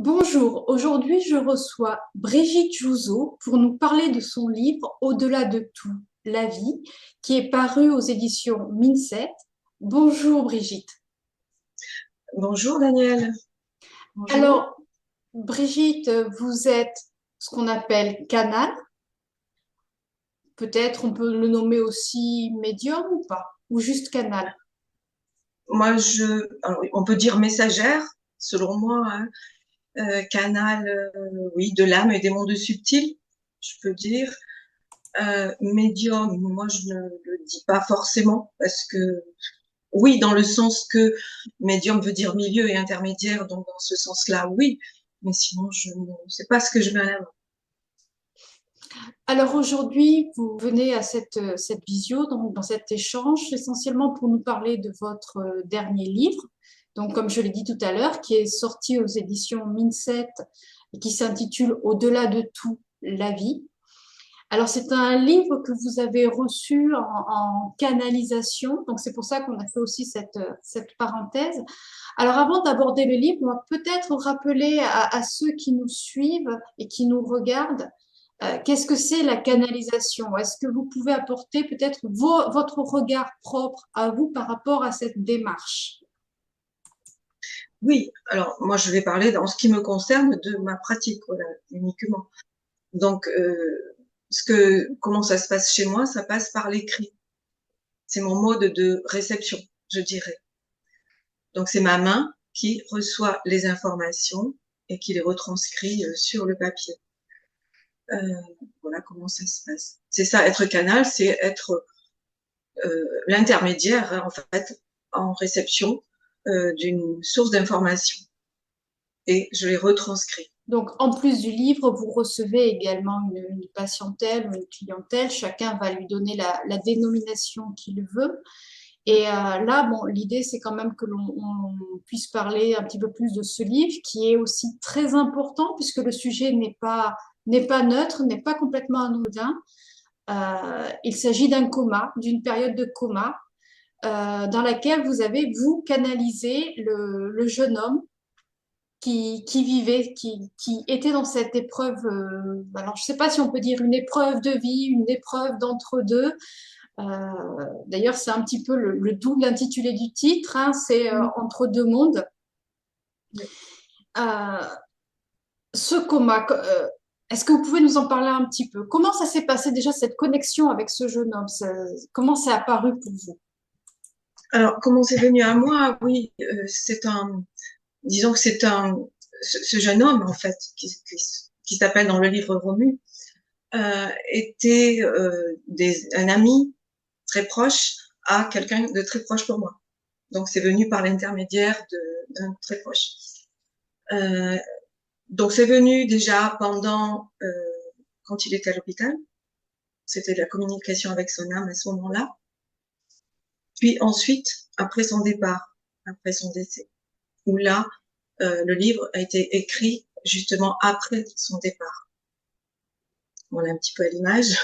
Bonjour, aujourd'hui je reçois Brigitte Jouzot pour nous parler de son livre Au-delà de tout, la vie, qui est paru aux éditions Mindset. Bonjour Brigitte. Bonjour Daniel, bonjour. Alors Brigitte, vous êtes ce qu'on appelle canal, peut-être on peut le nommer aussi médium ou pas, ou juste canal. Alors, oui, on peut dire messagère, selon moi, hein, canal, oui, de l'âme et des mondes subtils, je peux dire. Médium, moi je ne le dis pas forcément parce que, oui, dans le sens que médium veut dire milieu et intermédiaire, donc dans ce sens-là, oui, mais sinon je ne sais pas ce que je mets à l'avant. Alors aujourd'hui, vous venez à cette visio, donc dans cet échange, essentiellement pour nous parler de votre dernier livre, donc comme je l'ai dit tout à l'heure, qui est sorti aux éditions Mindset et qui s'intitule Au-delà de tout, la vie. Alors c'est un livre que vous avez reçu en canalisation, donc c'est pour ça qu'on a fait aussi cette parenthèse. Alors avant d'aborder le livre, on va peut-être rappeler à ceux qui nous suivent et qui nous regardent qu'est-ce que c'est la canalisation? Est-ce que vous pouvez apporter peut-être votre regard propre à vous par rapport à cette démarche? Oui, alors moi je vais parler dans ce qui me concerne de ma pratique, voilà, uniquement. Donc, comment ça se passe chez moi, ça passe par l'écrit. C'est mon mode de réception, je dirais. Donc, c'est ma main qui reçoit les informations et qui les retranscrit sur le papier. Euh, voilà comment ça se passe. C'est ça, être canal, c'est être l'intermédiaire, hein, en fait, en réception d'une source d'information. Et je les retranscris. Donc, en plus du livre, vous recevez également une patientèle ou une clientèle. Chacun va lui donner la dénomination qu'il veut. Et là, bon, l'idée, c'est quand même que l'on puisse parler un petit peu plus de ce livre, qui est aussi très important, puisque le sujet n'est pas neutre, n'est pas complètement anodin. Il s'agit d'un coma, d'une période de coma, dans laquelle vous avez, vous, canalisé le jeune homme qui vivait, qui était dans cette épreuve. Alors, je ne sais pas si on peut dire une épreuve de vie, une épreuve d'entre-deux. D'ailleurs, c'est un petit peu le double intitulé du titre, hein, c'est Mm. Entre deux mondes. Oui. Euh, ce coma, est-ce que vous pouvez nous en parler un petit peu? Comment ça s'est passé déjà cette connexion avec ce jeune homme? Comment c'est apparu pour vous? Alors, comment c'est venu à moi? Oui, disons que ce jeune homme, en fait, qui s'appelle dans le livre Romu, était un ami très proche à quelqu'un de très proche pour moi. Donc, c'est venu par l'intermédiaire d'un très proche. Euh, donc, c'est venu déjà quand il était à l'hôpital. C'était de la communication avec son âme à ce moment-là. Puis ensuite, après son départ, après son décès, où là, le livre a été écrit justement après son départ. Voilà un petit peu à l'image.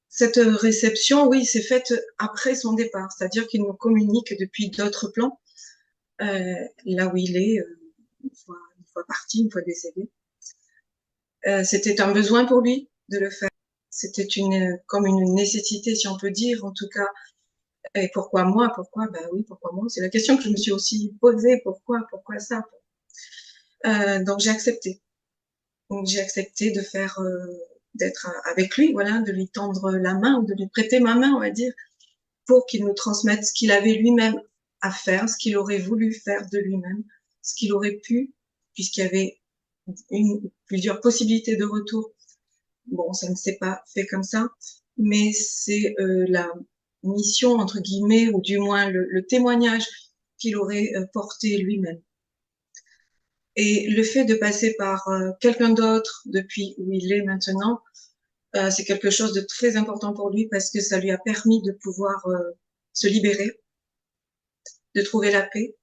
Cette réception, oui, s'est faite après son départ, c'est-à-dire qu'il nous communique depuis d'autres plans, là où il est, une fois parti, une fois décédé. C'était un besoin pour lui de le faire. C'était comme une nécessité, si on peut dire, en tout cas. Et pourquoi moi? Pourquoi? Ben oui, pourquoi moi? C'est la question que je me suis aussi posée. Pourquoi ça? Donc j'ai accepté. Donc j'ai accepté d'être avec lui, voilà, de lui tendre la main ou de lui prêter ma main, on va dire, pour qu'il nous transmette ce qu'il avait lui-même à faire, ce qu'il aurait voulu faire de lui-même, ce qu'il aurait pu, puisqu'il y avait plusieurs possibilités de retour. Bon, ça ne s'est pas fait comme ça, mais c'est la mission, entre guillemets, ou du moins le témoignage qu'il aurait porté lui-même. Et le fait de passer par quelqu'un d'autre depuis où il est maintenant, c'est quelque chose de très important pour lui parce que ça lui a permis de pouvoir se libérer, de trouver la paix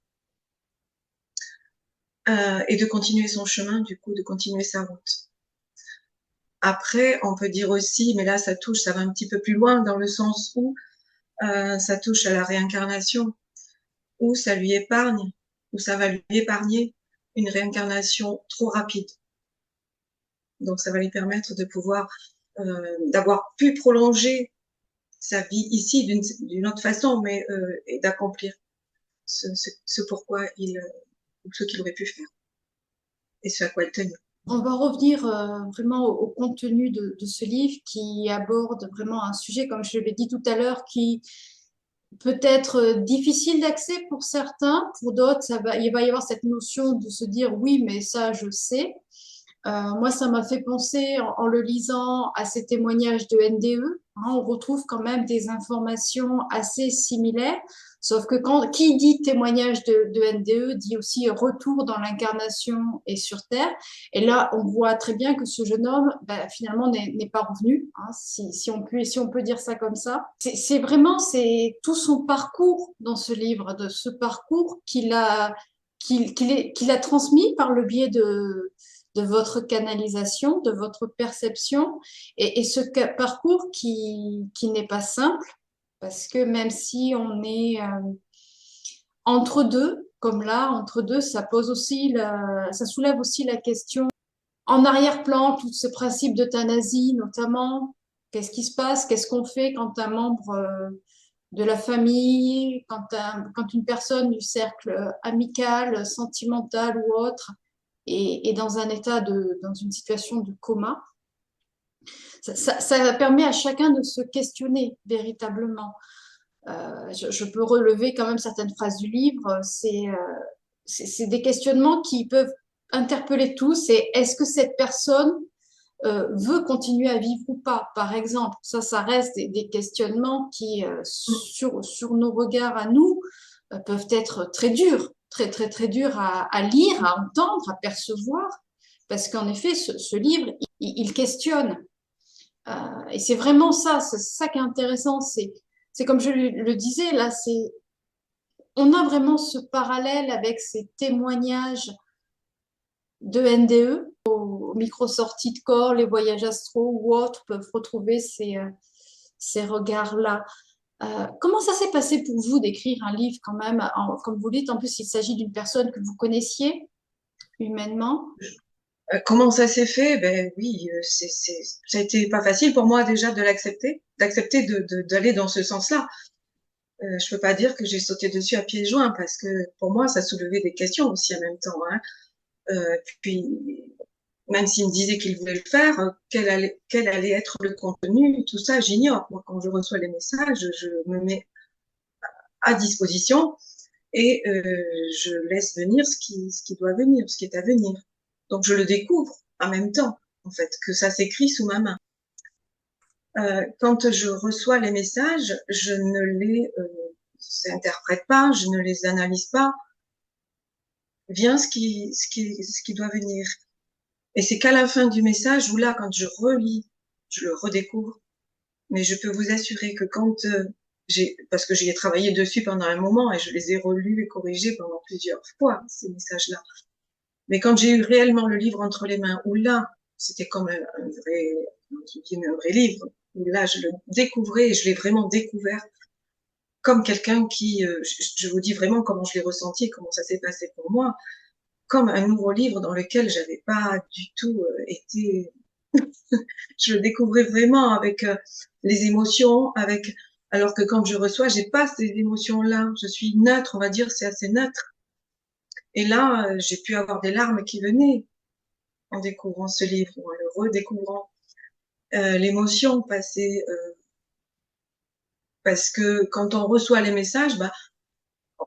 et de continuer son chemin, du coup, de continuer sa route. Après, on peut dire aussi, mais là, ça va un petit peu plus loin dans le sens où ça touche à la réincarnation, où ça lui épargne, où ça va lui épargner une réincarnation trop rapide. Donc, ça va lui permettre de pouvoir, d'avoir pu prolonger sa vie ici d'une autre façon, mais et d'accomplir ce pourquoi ou ce qu'il aurait pu faire et ce à quoi il tenait. On va revenir vraiment au contenu de ce livre qui aborde vraiment un sujet, comme je l'ai dit tout à l'heure, qui peut être difficile d'accès pour certains, pour d'autres, il va y avoir cette notion de se dire oui, mais ça, je sais. Moi, ça m'a fait penser, en le lisant, à ces témoignages de NDE. Hein, on retrouve quand même des informations assez similaires, sauf que qui dit témoignage de NDE dit aussi retour dans l'incarnation et sur Terre. Et là, on voit très bien que ce jeune homme, ben, finalement, n'est pas revenu, hein, si on peut dire ça comme ça. C'est vraiment tout son parcours dans ce livre, de ce parcours qu'il a transmis par le biais de votre canalisation, de votre perception, et ce parcours qui n'est pas simple, parce que même si on est entre deux, comme là, entre deux, ça soulève aussi la question en arrière-plan, tout ce principe d'euthanasie notamment. Qu'est-ce qui se passe? Qu'est-ce qu'on fait quand un membre de la famille, quand une personne du cercle amical, sentimental ou autre est dans un dans une situation de coma? Ça permet à chacun de se questionner véritablement. Je peux relever quand même certaines phrases du livre. C'est des questionnements qui peuvent interpeller tous. Et est-ce que cette personne veut continuer à vivre ou pas, par exemple? Ça reste des questionnements qui, sur nos regards à nous, peuvent être très durs, très, très, très durs à lire, à entendre, à percevoir, parce qu'en effet, ce livre, il questionne. Et c'est vraiment ça, c'est ça qui est intéressant. C'est comme je le disais, là, on a vraiment ce parallèle avec ces témoignages de NDE, aux micro-sorties de corps, les voyages astraux ou autres peuvent retrouver ces regards-là. Comment ça s'est passé pour vous d'écrire un livre quand même, comme vous dites, en plus il s'agit d'une personne que vous connaissiez humainement? Comment ça s'est fait? Ben oui, ça a été pas facile pour moi déjà de l'accepter, d'accepter d'aller dans ce sens-là. Je peux pas dire que j'ai sauté dessus à pieds joints parce que pour moi, ça soulevait des questions aussi en même temps. Hein. Puis, même s'il me disait qu'il voulait le faire, quel allait être le contenu, tout ça, j'ignore. Moi, quand je reçois les messages, je me mets à disposition et je laisse venir ce qui doit venir, ce qui est à venir. Donc, je le découvre en même temps, en fait, que ça s'écrit sous ma main. Quand je reçois les messages, je ne les interprète pas, je ne les analyse pas. Vient ce qui doit venir. Et c'est qu'à la fin du message où là, quand je relis, je le redécouvre. Mais je peux vous assurer que quand parce que j'y ai travaillé dessus pendant un moment et je les ai relus et corrigés pendant plusieurs fois, ces messages-là. Mais quand j'ai eu réellement le livre entre les mains, où là, c'était comme un vrai livre, où là, je le découvrais et je l'ai vraiment découvert comme quelqu'un qui, je vous dis vraiment comment je l'ai ressenti, comment ça s'est passé pour moi, comme un nouveau livre dans lequel j'avais pas du tout été. Je le découvrais vraiment avec les émotions, alors que quand je reçois, j'ai pas ces émotions-là. Je suis neutre, on va dire, c'est assez neutre. Et là, j'ai pu avoir des larmes qui venaient en découvrant ce livre, en le redécouvrant. L'émotion passée, parce que quand on reçoit les messages, bah,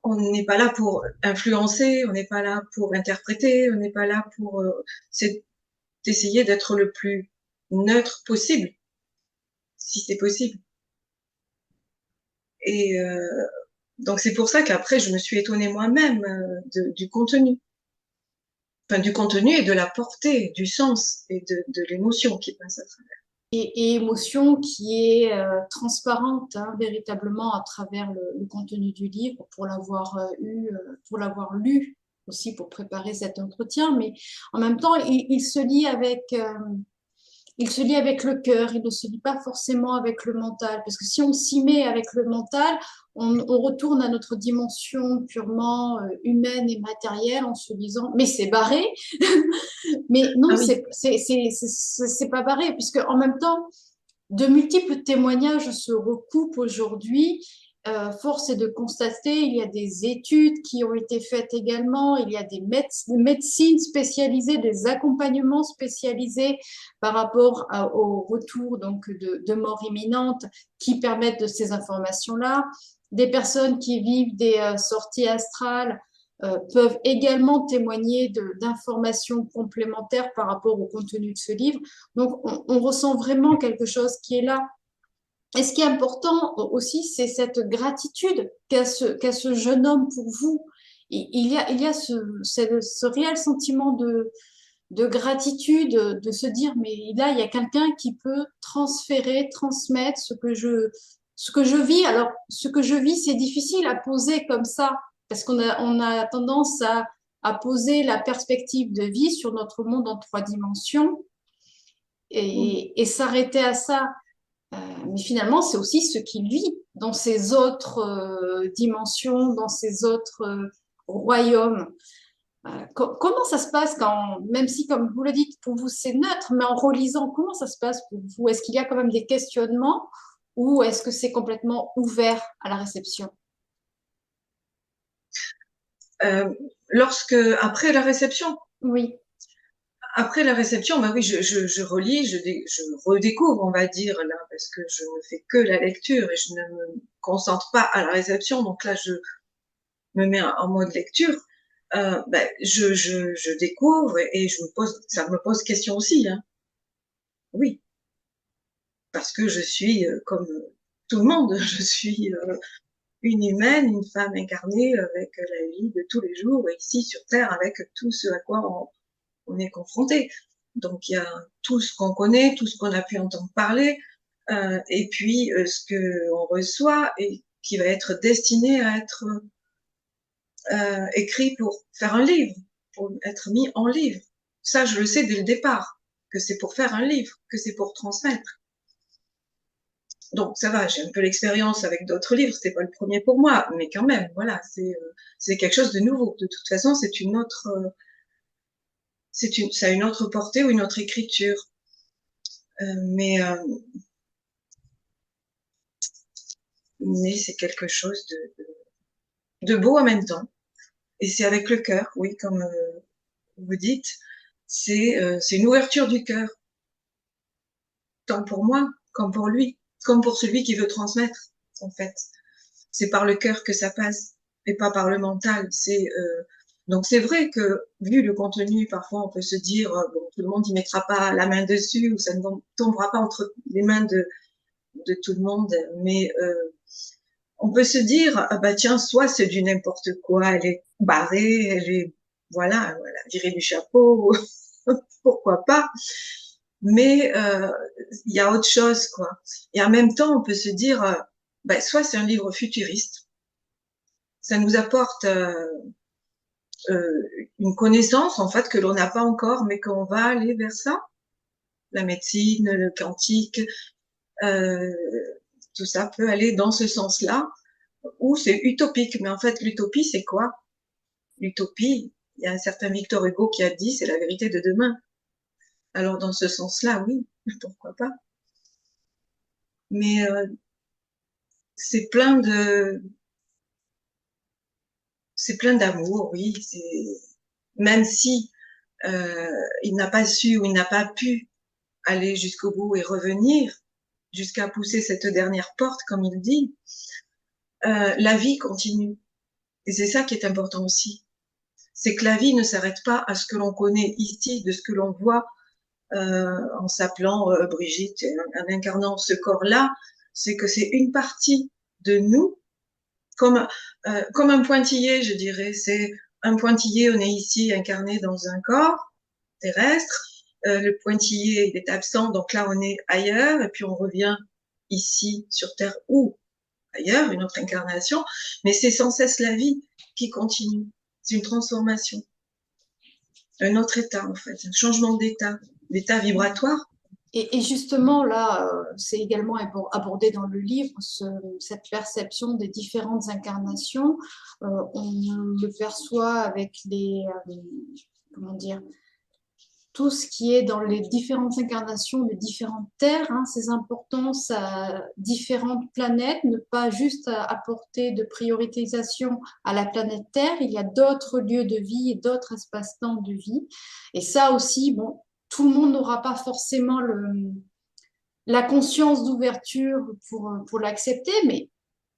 on n'est pas là pour influencer, on n'est pas là pour interpréter, on n'est pas là pour, c'est d'essayer d'être le plus neutre possible, si c'est possible. Et donc c'est pour ça qu'après je me suis étonnée moi-même du contenu, enfin du contenu et de la portée, du sens et de l'émotion qui passe à travers. Et émotion qui est transparente, hein, véritablement à travers le contenu du livre pour l'avoir pour l'avoir lu aussi pour préparer cet entretien. Mais en même temps, il se lie Il se lie avec le cœur, il ne se lie pas forcément avec le mental. Parce que si on s'y met avec le mental, on retourne à notre dimension purement humaine et matérielle en se disant, mais c'est barré. Mais non, Ah oui. c'est pas barré, puisque en même temps, de multiples témoignages se recoupent aujourd'hui. Force est de constater, il y a des études qui ont été faites également, il y a des médecines spécialisées, des accompagnements spécialisés par rapport au retour donc de mort imminente qui permettent de ces informations-là. Des personnes qui vivent des sorties astrales peuvent également témoigner d'informations complémentaires par rapport au contenu de ce livre. Donc, on ressent vraiment quelque chose qui est là. Et ce qui est important aussi, c'est cette gratitude qu'a ce jeune homme pour vous. Il y a ce réel sentiment de gratitude, de se dire, mais là, il y a quelqu'un qui peut transférer, transmettre ce que je vis. Alors, ce que je vis, c'est difficile à poser comme ça, parce on a tendance à poser la perspective de vie sur notre monde en 3 dimensions et s'arrêter à ça. Mais finalement, c'est aussi ce qu'il vit dans ces autres dimensions, dans ces autres royaumes. Comment ça se passe quand, même si, comme vous le dites, pour vous c'est neutre, mais en relisant, comment ça se passe pour vous? Est-ce qu'il y a quand même des questionnements ou est-ce que c'est complètement ouvert à la réception? Euh, après la réception, Oui, bah oui, je relis, je redécouvre, on va dire, là, parce que je ne fais que la lecture et je ne me concentre pas à la réception. Donc là, je me mets en mode lecture. Ben, je découvre et ça me pose question aussi, hein. Oui, parce que je suis comme tout le monde, je suis une humaine, une femme incarnée avec la vie de tous les jours ici sur Terre, avec tout ce à quoi on est confronté. Donc il y a tout ce qu'on connaît, tout ce qu'on a pu entendre parler, et puis ce que on reçoit et qui va être destiné à être écrit pour faire un livre, pour être mis en livre. Ça, je le sais dès le départ, que c'est pour faire un livre, que c'est pour transmettre. Donc ça va, j'ai un peu l'expérience avec d'autres livres, c'était pas le premier pour moi, mais quand même, voilà, c'est quelque chose de nouveau. De toute façon, c'est une autre, ça a une autre portée ou une autre écriture. Mais c'est quelque chose de beau en même temps. Et c'est avec le cœur, oui, comme vous dites, c'est une ouverture du cœur, tant pour moi, comme pour lui, comme pour celui qui veut transmettre, en fait. C'est par le cœur que ça passe, et pas par le mental. Donc c'est vrai que, vu le contenu, parfois on peut se dire, bon, tout le monde y mettra pas la main dessus, ou ça ne tombera pas entre les mains de tout le monde, mais on peut se dire, ah bah tiens, soit c'est du n'importe quoi, elle est barrée, voilà, virée du chapeau, pourquoi pas. Mais il y a autre chose, quoi. Et en même temps, on peut se dire, bah, soit c'est un livre futuriste, ça nous apporte une connaissance en fait que l'on n'a pas encore, mais qu'on va aller vers ça, la médecine, le quantique, euh, tout ça peut aller dans ce sens-là, ou c'est utopique. Mais en fait, l'utopie, c'est quoi? L'utopie, il y a un certain Victor Hugo qui a dit, c'est la vérité de demain. Alors dans ce sens-là, oui, pourquoi pas. Mais c'est plein de, c'est plein d'amour, oui. Même si il n'a pas su ou il n'a pas pu aller jusqu'au bout et revenir jusqu'à pousser cette dernière porte, comme il dit, la vie continue. Et c'est ça qui est important aussi. C'est que la vie ne s'arrête pas à ce que l'on connaît ici, de ce que l'on voit en s'appelant Brigitte, en incarnant ce corps-là. C'est que c'est une partie de nous, comme un pointillé, je dirais. C'est un pointillé, on est ici incarné dans un corps terrestre. Le pointillé il est absent, donc là on est ailleurs, et puis on revient ici sur Terre ou ailleurs, une autre incarnation, mais c'est sans cesse la vie qui continue. C'est une transformation, un autre état en fait, un changement d'état, d'état vibratoire. Et justement, là, c'est également abordé dans le livre, cette perception des différentes incarnations. On le perçoit avec comment dire, tout ce qui est dans les différentes incarnations de différentes terres, hein, ses importances à différentes planètes, ne pas juste apporter de prioritisation à la planète Terre, il y a d'autres lieux de vie et d'autres espaces-temps de vie. Et ça aussi, bon, tout le monde n'aura pas forcément la conscience d'ouverture pour l'accepter, mais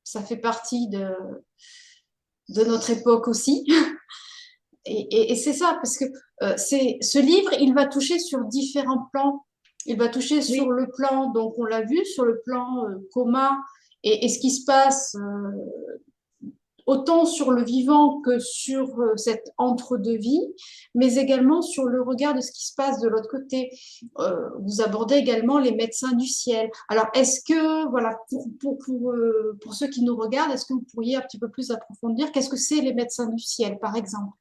ça fait partie de notre époque aussi. Et c'est ça, parce que ce livre, il va toucher sur différents plans. Il va toucher sur Oui, le plan, donc on l'a vu, sur le plan coma et ce qui se passe autant sur le vivant que sur cette entre-deux-vie, mais également sur le regard de ce qui se passe de l'autre côté. Vous abordez également les médecins du ciel. Alors, est-ce que, voilà, pour ceux qui nous regardent, est-ce que vous pourriez un petit peu plus approfondir qu'est-ce que c'est les médecins du ciel, par exemple?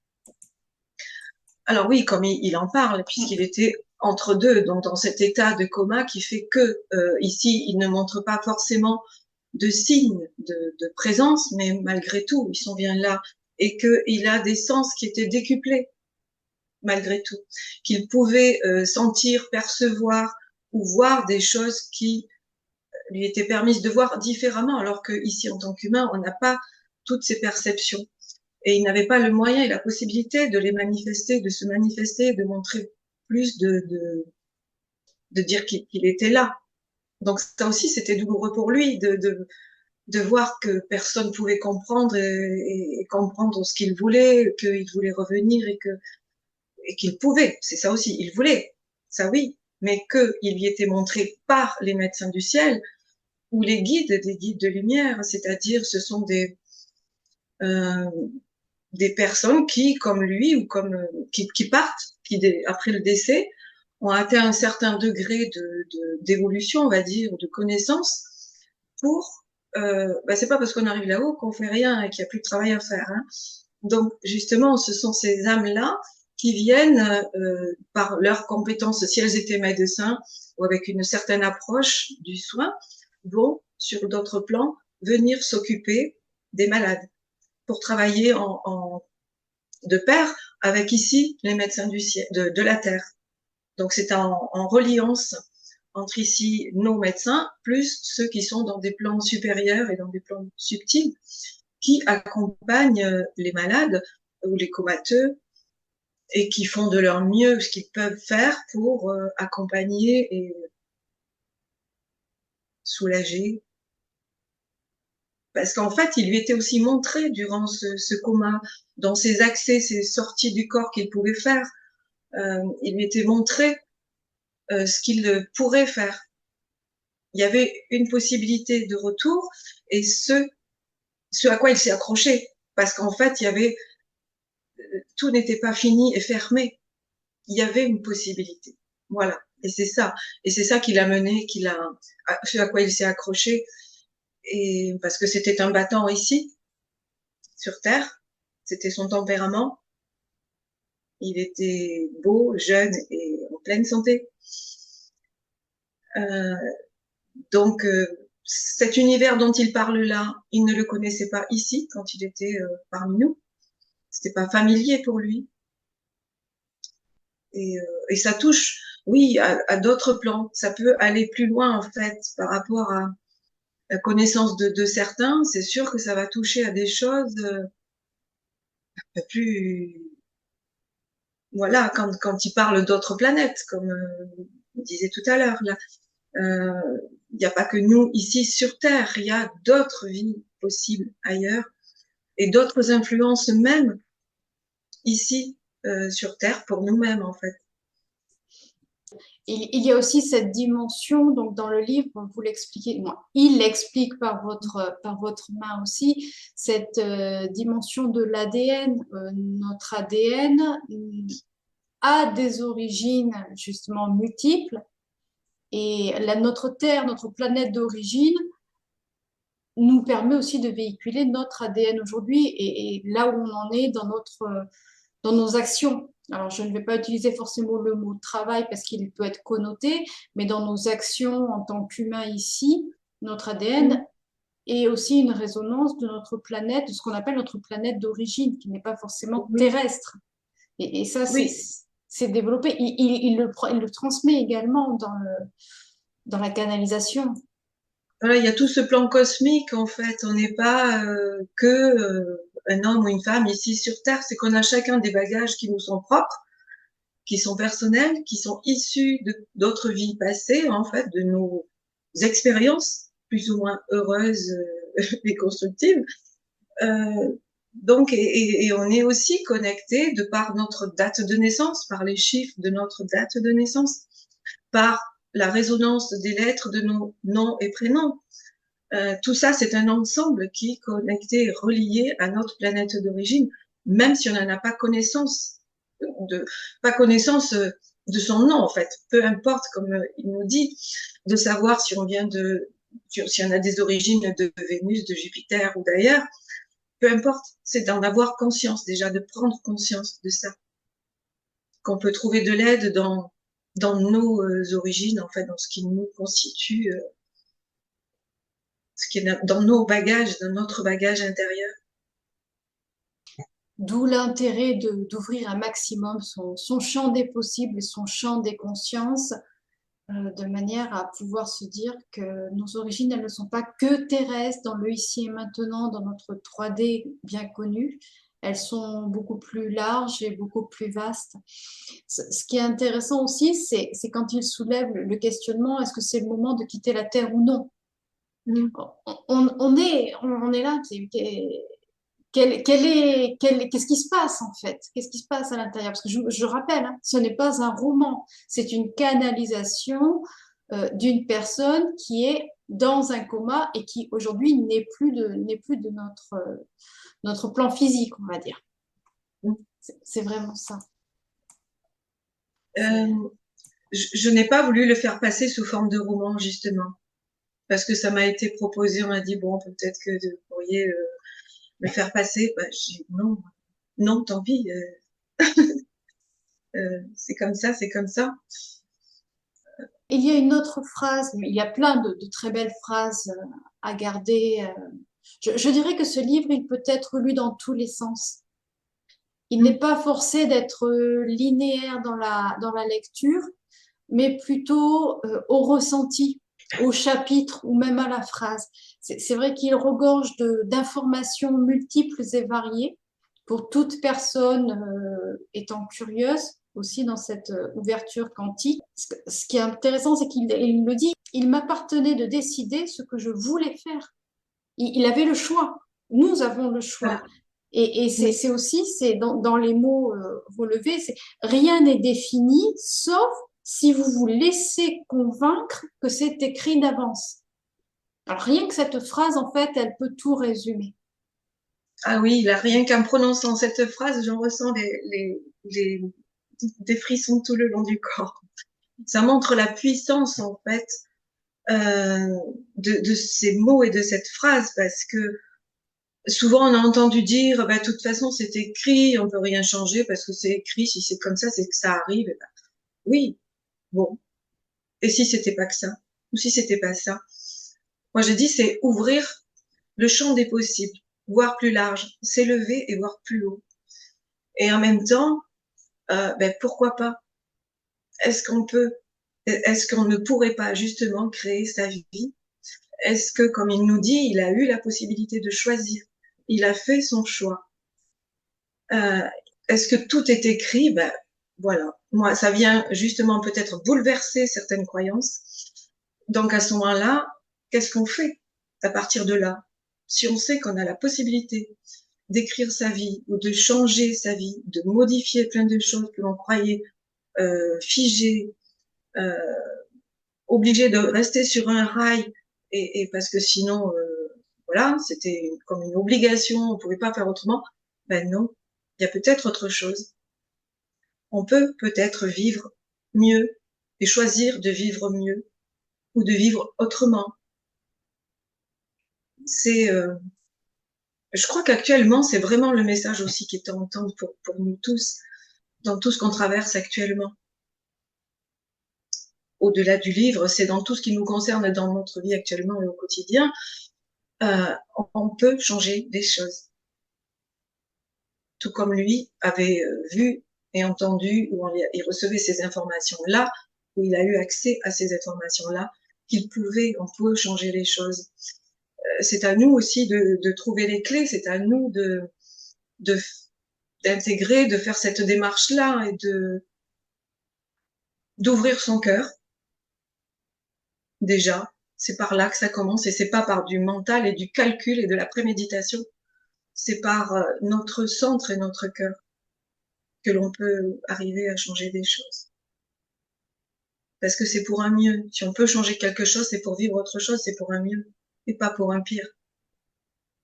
alors oui, comme il en parle, puisqu'il était entre deux, donc dans cet état de coma qui fait que ici, il ne montre pas forcément de signes de présence, mais malgré tout, ils sont bien là, et qu'il a des sens qui étaient décuplés, malgré tout, qu'il pouvait sentir, percevoir ou voir des choses qui lui étaient permises de voir différemment, alors que ici, en tant qu'humain, on n'a pas toutes ces perceptions. Et il n'avait pas le moyen et la possibilité de les manifester, de se manifester, de montrer plus, de dire qu'il était là. Donc ça aussi, c'était douloureux pour lui de voir que personne pouvait comprendre et comprendre ce qu'il voulait, qu'il voulait revenir et qu'il pouvait. C'est ça aussi, il voulait, ça oui, mais qu'il lui était montré par les médecins du ciel ou les guides, des guides de lumière, c'est-à-dire ce sont euh, des personnes qui, comme lui ou comme qui partent, après le décès, ont atteint un certain degré d'évolution, on va dire, de connaissance, pour c'est pas parce qu'on arrive là-haut qu'on fait rien et qu'il n'y a plus de travail à faire. Hein. Donc justement, ce sont ces âmes-là qui viennent par leurs compétences, si elles étaient médecins ou avec une certaine approche du soin, vont sur d'autres plans venir s'occuper des malades pour travailler de pair avec ici les médecins du ciel, de la terre. Donc c'est en reliance entre ici nos médecins plus ceux qui sont dans des plans supérieurs et dans des plans subtils qui accompagnent les malades ou les comateux et qui font de leur mieux ce qu'ils peuvent faire pour accompagner et soulager. Parce qu'en fait, il lui était aussi montré durant ce coma, dans ses accès, ses sorties du corps qu'il pouvait faire, il lui était montré ce qu'il pourrait faire. Il y avait une possibilité de retour et ce à quoi il s'est accroché. Parce qu'en fait, il y avait, tout n'était pas fini et fermé. Il y avait une possibilité. Voilà. Et c'est ça. Et c'est ça qui l'a mené, ce à quoi il s'est accroché. Et parce que c'était un battant ici, sur Terre. C'était son tempérament. Il était beau, jeune et en pleine santé. Euh, donc, cet univers dont il parle là, il ne le connaissait pas ici quand il était parmi nous. C'était pas familier pour lui. Et ça touche, oui, à d'autres plans. Ça peut aller plus loin en fait par rapport à la connaissance de certains. C'est sûr que ça va toucher à des choses plus, voilà, quand il parle d'autres planètes, comme on disait tout à l'heure là. Il n'y a pas que nous ici sur Terre, il y a d'autres vies possibles ailleurs et d'autres influences même ici sur Terre pour nous-mêmes en fait. Il y a aussi cette dimension, donc dans le livre, vous l'expliquez, moi, il l'explique par votre main aussi, cette dimension de l'ADN. Notre ADN a des origines justement multiples et notre Terre, notre planète d'origine, nous permet aussi de véhiculer notre ADN aujourd'hui et là où on en est dans dans nos actions. Alors, je ne vais pas utiliser forcément le mot travail parce qu'il peut être connoté, mais dans nos actions en tant qu'humains ici, notre Mm. ADN est aussi une résonance de notre planète, de ce qu'on appelle notre planète d'origine, qui n'est pas forcément Oui, terrestre. Et ça, oui. c'est développé. Il le transmet également dans la canalisation. Voilà, il y a tout ce plan cosmique, en fait. On n'est pas que un homme ou une femme ici sur Terre. C'est qu'on a chacun des bagages qui nous sont propres, qui sont personnels, qui sont issus de d'autres vies passées, en fait, de nos expériences plus ou moins heureuses et constructives. Euh, donc, et on est aussi connecté de par notre date de naissance, par les chiffres de notre date de naissance, par la résonance des lettres de nos noms et prénoms. Tout ça, c'est un ensemble qui est connecté, relié à notre planète d'origine, même si on n'en a pas connaissance, de, pas connaissance de son nom en fait. Peu importe, comme il nous dit, de savoir si on vient si on a des origines de Vénus, de Jupiter ou d'ailleurs. Peu importe, c'est d'en avoir conscience déjà, de prendre conscience de ça, qu'on peut trouver de l'aide dans nos origines, en fait, dans ce qui nous constitue, ce qui est dans nos bagages, dans notre bagage intérieur. D'où l'intérêt d'ouvrir un maximum son champ des possibles et son champ des consciences, de manière à pouvoir se dire que nos origines, elles ne sont pas que terrestres dans le ici et maintenant, dans notre 3D bien connu. Elles sont beaucoup plus larges et beaucoup plus vastes. Ce qui est intéressant aussi, c'est quand il soulève le questionnement, est-ce que c'est le moment de quitter la Terre ou non? Mm. On est là, qu'est-ce qui se passe en fait? Qu'est-ce qui se passe à l'intérieur? Parce que je rappelle, hein, ce n'est pas un roman, c'est une canalisation d'une personne qui est dans un coma et qui aujourd'hui n'est plus de notre plan physique, on va dire. Mm. C'est vraiment ça. C'est Euh, je n'ai pas voulu le faire passer sous forme de roman, justement, parce que ça m'a été proposé, on m'a dit, bon, peut-être que vous pourriez le faire passer. Bah, j'ai dit, non, non, tant pis, c'est comme ça, c'est comme ça. Il y a une autre phrase, mais il y a plein de très belles phrases à garder. Je dirais que ce livre, il peut être lu dans tous les sens. Il n'est Mm. pas forcé d'être linéaire dans la lecture, mais plutôt au ressenti, au chapitre ou même à la phrase. C'est vrai qu'il regorge d'informations multiples et variées pour toute personne étant curieuse aussi dans cette ouverture quantique. Ce qui est intéressant, c'est qu'il me dit, il m'appartenait de décider ce que je voulais faire. Il avait le choix. Nous avons le choix. Voilà. Et Oui. c'est aussi, c'est dans les mots relevés, c'est rien n'est défini, sauf si vous vous laissez convaincre que c'est écrit d'avance. Alors rien que cette phrase, en fait, elle peut tout résumer. Ah oui, là, rien qu'en prononçant cette phrase, j'en ressens des frissons tout le long du corps. Ça montre la puissance, en fait, euh, de ces mots et de cette phrase, parce que souvent on a entendu dire, bah, de toute façon c'est écrit, on peut rien changer parce que c'est écrit, si c'est comme ça, c'est que ça arrive. Et ben, oui, bon. Et si c'était pas que ça? Ou si c'était pas ça? Moi j'ai dit, c'est ouvrir le champ des possibles, voir plus large, s'élever et voir plus haut. Et en même temps, ben, pourquoi pas? Est-ce qu'on ne pourrait pas justement créer sa vie? Est-ce que, comme il nous dit, il a eu la possibilité de choisir? Il a fait son choix. Euh, Est-ce que tout est écrit? Ben, voilà. Moi, ça vient justement peut-être bouleverser certaines croyances. Donc, à ce moment-là, qu'est-ce qu'on fait à partir de là? Si on sait qu'on a la possibilité d'écrire sa vie ou de changer sa vie, de modifier plein de choses que l'on croyait figées, euh, obligé de rester sur un rail et parce que sinon, voilà, c'était comme une obligation, on pouvait pas faire autrement. Ben non, il y a peut-être autre chose. On peut peut-être vivre mieux et choisir de vivre mieux ou de vivre autrement. C'est je crois qu'actuellement, c'est vraiment le message aussi qui est à entendre pour nous tous, dans tout ce qu'on traverse actuellement. Au-delà du livre, c'est dans tout ce qui nous concerne dans notre vie actuellement et au quotidien, on peut changer des choses. Tout comme lui avait vu et entendu, où il recevait ces informations-là, où il a eu accès à ces informations-là, on pouvait changer les choses. C'est à nous aussi de trouver les clés, c'est à nous de d'intégrer, de faire cette démarche-là et d'ouvrir son cœur. Déjà, c'est par là que ça commence et c'est pas par du mental et du calcul et de la préméditation. C'est par notre centre et notre cœur que l'on peut arriver à changer des choses. Parce que c'est pour un mieux. Si on peut changer quelque chose, c'est pour vivre autre chose, c'est pour un mieux et pas pour un pire.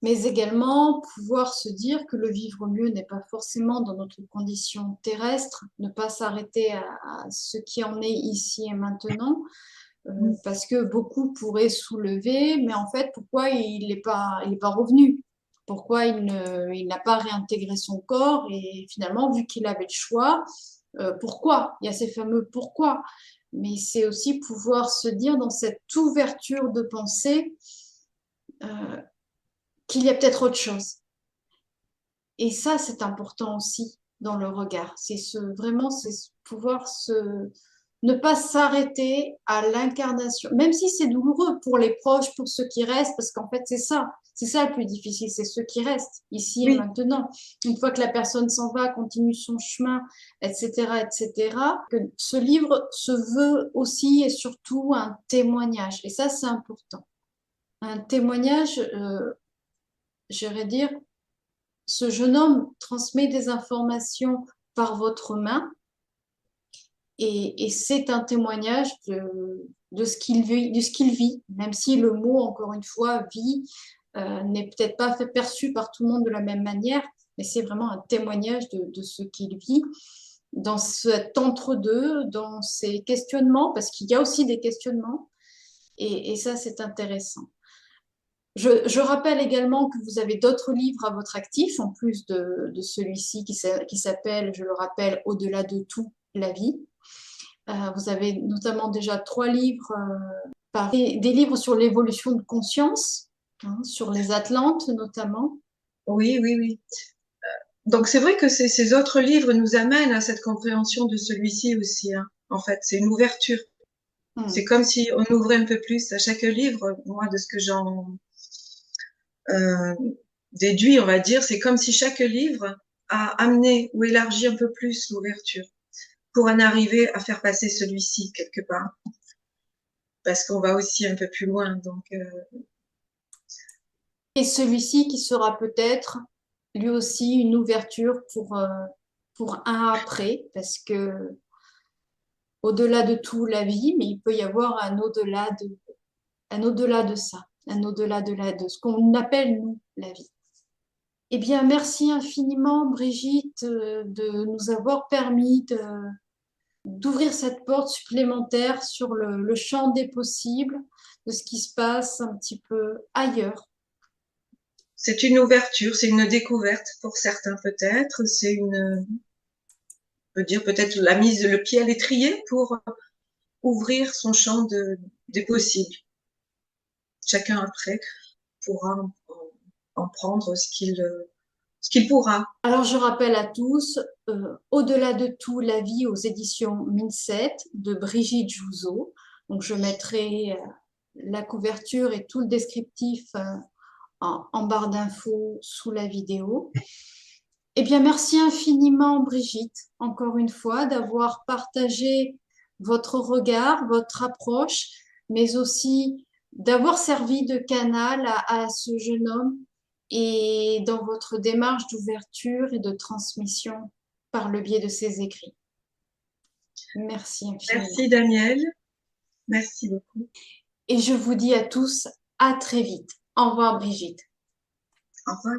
Mais également pouvoir se dire que le vivre mieux n'est pas forcément dans notre condition terrestre, ne pas s'arrêter à ce qui en est ici et maintenant, parce que beaucoup pourraient soulever, mais en fait, pourquoi il est pas revenu? Pourquoi il n'a pas réintégré son corps? Et finalement, vu qu'il avait le choix, pourquoi? Il y a ces fameux pourquoi. Mais c'est aussi pouvoir se dire dans cette ouverture de pensée euh, qu'il y a peut-être autre chose. Et ça, c'est important aussi dans le regard. Vraiment, pouvoir ne pas s'arrêter à l'incarnation, même si c'est douloureux pour les proches, pour ceux qui restent, parce qu'en fait, c'est ça le plus difficile, c'est ceux qui restent ici et Oui, maintenant. Une fois que la personne s'en va, continue son chemin, etc., etc., que ce livre se veut aussi et surtout un témoignage. Et ça, c'est important. Un témoignage, j'irais dire, ce jeune homme transmet des informations par votre main et c'est un témoignage de ce qu'il vit, même si le mot, encore une fois, vie, n'est peut-être pas fait perçu par tout le monde de la même manière, mais c'est vraiment un témoignage de ce qu'il vit dans cet entre-deux, dans ces questionnements, parce qu'il y a aussi des questionnements, et ça, c'est intéressant. Je rappelle également que vous avez d'autres livres à votre actif, en plus de celui-ci qui s'appelle, je le rappelle, Au-delà de tout, la vie. Vous avez notamment déjà 3 livres, des livres sur l'évolution de conscience, hein, sur les Atlantes notamment. oui, oui, oui. Donc c'est vrai que ces autres livres nous amènent à cette compréhension de celui-ci aussi, hein. En fait, c'est une ouverture. C'est Hmm. comme si on ouvrait un peu plus à chaque livre. Moi, de ce que j'en euh, déduis, on va dire, c'est comme si chaque livre a amené ou élargi un peu plus l'ouverture pour en arriver à faire passer celui-ci quelque part. Parce qu'on va aussi un peu plus loin. Donc, Et celui-ci qui sera peut-être lui aussi une ouverture pour un après, parce que au-delà de tout la vie, mais il peut y avoir un au-delà de ça, un au-delà de ce qu'on appelle, nous, la vie. Eh bien, merci infiniment, Brigitte, de nous avoir permis d'ouvrir cette porte supplémentaire sur le champ des possibles, de ce qui se passe un petit peu ailleurs. c'est une ouverture, c'est une découverte pour certains peut-être. C'est une, on peut dire peut-être la mise le pied à l'étrier pour ouvrir son champ des possibles. Chacun après pourra en prendre ce qu'il pourra. Alors, je rappelle à tous, Au-delà de tout, la vie aux éditions Minset de Brigitte Jouzot. Donc, je mettrai la couverture et tout le descriptif en barre d'infos sous la vidéo. Eh bien, merci infiniment, Brigitte, encore une fois, d'avoir partagé votre regard, votre approche, mais aussi d'avoir servi de canal à ce jeune homme et dans votre démarche d'ouverture et de transmission par le biais de ses écrits. Merci infiniment. Merci Daniel, merci beaucoup. Et je vous dis à tous à très vite. Au revoir, Brigitte. Au revoir.